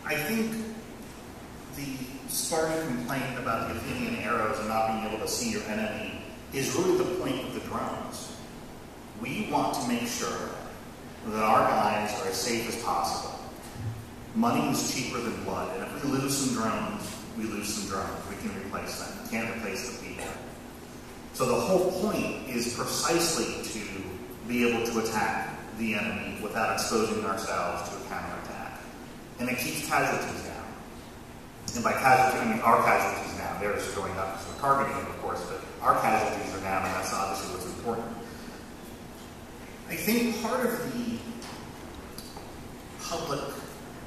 I think the Spartan complaint about the Athenian arrows and not being able to see your enemy is really the point of the drones. We want to make sure that our guys are as safe as possible. Money is cheaper than blood, and if we lose some drones, we lose some drones. We can replace them. We can't replace the people. So the whole point is precisely to be able to attack the enemy without exposing ourselves to a counterattack. And it keeps casualties down. And by casualties, I mean our casualties down. Theirs are going up because we're targeting them, of course, but our casualties are down, and that's obviously what's important. I think part of the public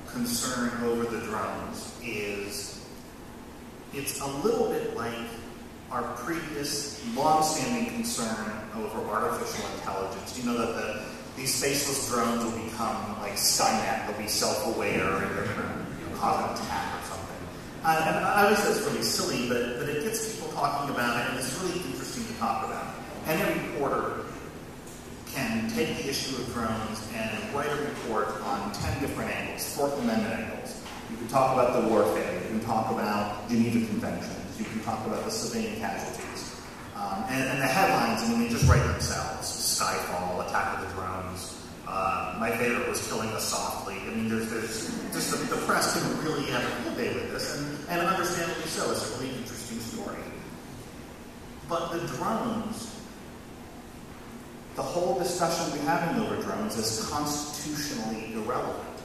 concern over the drones is it's a little bit like our previous long-standing concern over artificial intelligence. You know that these faceless drones will become like Skynet, they'll be self-aware, and they're going to cause an attack or something. And obviously that's really silly, but it gets people talking about it, and it's really interesting to talk about. Any reporter can take the issue of drones and write a report on 10 different angles, Fourth Amendment angles. You can talk about the warfare, you can talk about Geneva Conventions, you can talk about the civilian casualties. And the headlines, I mean, they just write themselves. Skyfall, attack of the drones. My favorite was Killing Us Softly. I mean, there's just the press can really have a field day with this, and understandably so. It's a really interesting story. But the drones, the whole discussion we're having over drones is constitutionally irrelevant.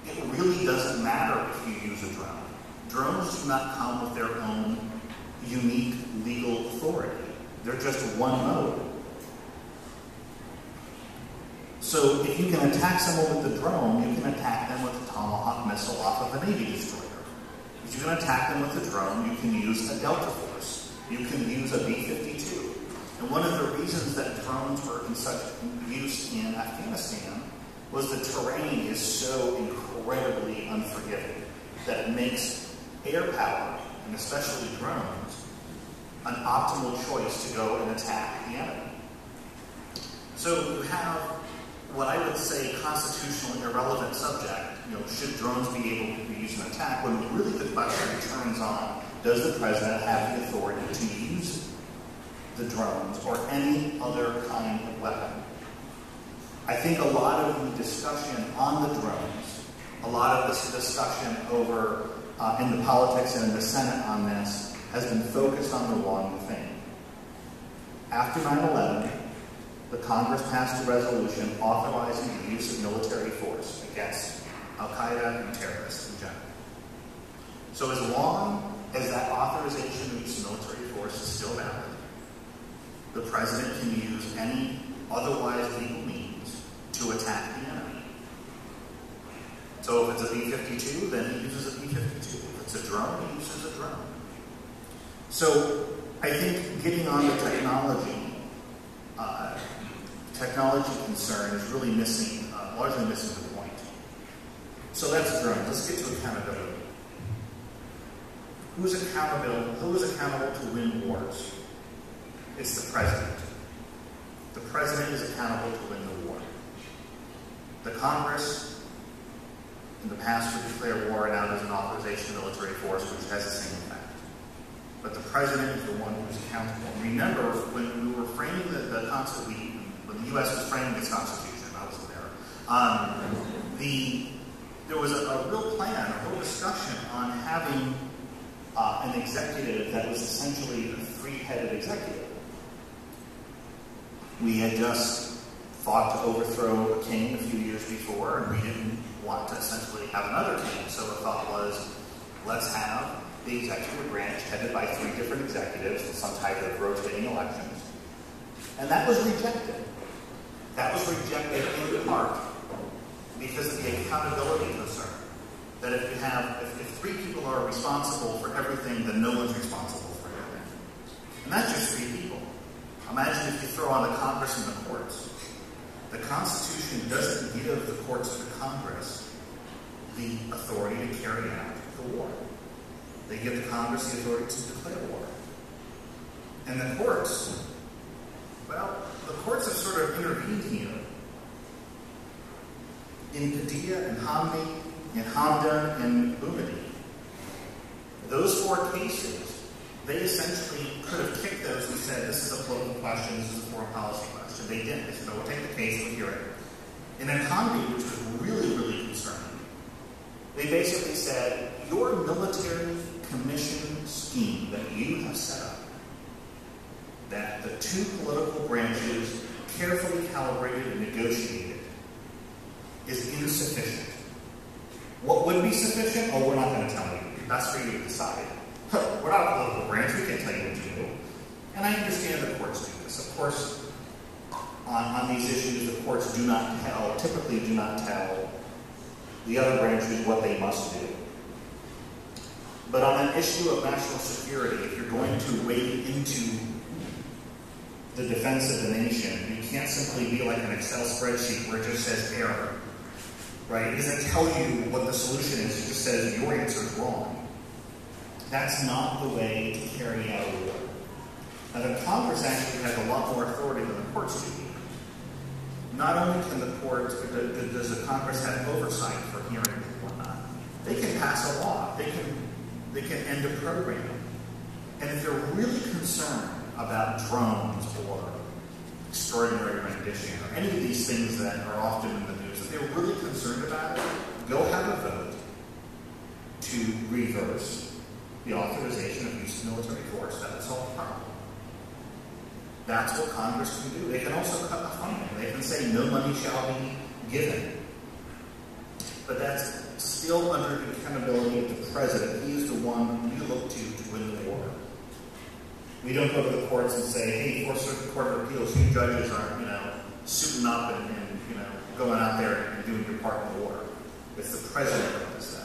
It really doesn't matter if you use a drone. Drones do not come with their own unique legal authority. They're just one mode. So if you can attack someone with a drone, you can attack them with a Tomahawk missile off of a Navy destroyer. If you can attack them with a drone, you can use a Delta Force. You can use a B-52. And one of the reasons that drones were in such use in Afghanistan was the terrain is so incredibly unforgiving that it makes air power, and especially drones, an optimal choice to go and attack the enemy. So you have what I would say constitutionally irrelevant subject, should drones be able to be used in attack, when really the question turns on, does the president have the authority to use the drones or any other kind of weapon? I think a lot of the discussion on the drones, a lot of this discussion over in the politics and in the Senate on this has been focused on the wrong thing. After 9/11, the Congress passed a resolution authorizing the use of military force against Al-Qaeda and terrorists in general. So as long as that authorization to use military force is still valid, the president can use any otherwise legal means to attack the enemy. So if it's a B-52, then he uses a B-52. If it's a drone, he uses a drone. So I think getting on the technology concern is really missing, largely missing the point. So that's drones. Let's get to accountability. Who is accountable to win wars? It's the president. The president is accountable to win the war. The Congress, in the past, would declare war, and now there's an authorization of military force, which has the same effect. But the president is the one who's accountable. Remember, when we were framing the Constitution, when the U.S. was framing its Constitution, I wasn't there, there was a real plan, a real discussion on having an executive that was essentially a three-headed executive. We had just fought to overthrow a king a few years before, and we didn't want to essentially have another king. So the thought was, let's have the executive branch headed by three different executives in some type of rotating elections. And that was rejected. That was rejected in part because of the accountability concern. That if three people are responsible for everything, then no one's responsible for everything. And that's just three people. Imagine if you throw on the Congress and the courts. The Constitution doesn't give the courts or the Congress the authority to carry out the war. They give the Congress the authority to declare war. And the courts, well, the courts have sort of intervened here. In Padilla and Hamdi, in Hamdan and Boumediene. Those 4 cases, they essentially could have kicked those and said, this is a political question, this is a foreign policy question. They didn't. They said, no, we'll take the case, we'll hear it. And then Hamdi, which was really, really concerning, they basically said, your military commission scheme that you have set up, that the 2 political branches carefully calibrated and negotiated, is insufficient. What would be sufficient? Oh, we're not going to tell you. That's for you to decide. We're not a political branch. We can't tell you what to do. And I understand the courts do this. Of course, on these issues, the courts typically do not tell the other branches what they must do. But on an issue of national security, if you're going to wade into the defense of the nation, you can't simply be like an Excel spreadsheet where it just says error. Right? It doesn't tell you what the solution is. It just says your answer is wrong. That's not the way to carry out a war. Now, the Congress actually has a lot more authority than the courts do. Not only can the courts, does the Congress have oversight for hearings and whatnot, they can pass a law. They can end a program. And if they're really concerned about drones or extraordinary rendition or any of these things that are often in the news, if they're really concerned about it, go have a vote to reverse the authorization of use of military force. That would solve the problem. That's what Congress can do. They can also cut the funding. They can say no money shall be given. But that's still under the accountability of the president. He is the one we look to win the war. We don't go to the courts and say, hey, Fourth Circuit Court of Appeals, you judges aren't, suiting up and going out there and doing your part in the war. It's the president that does that.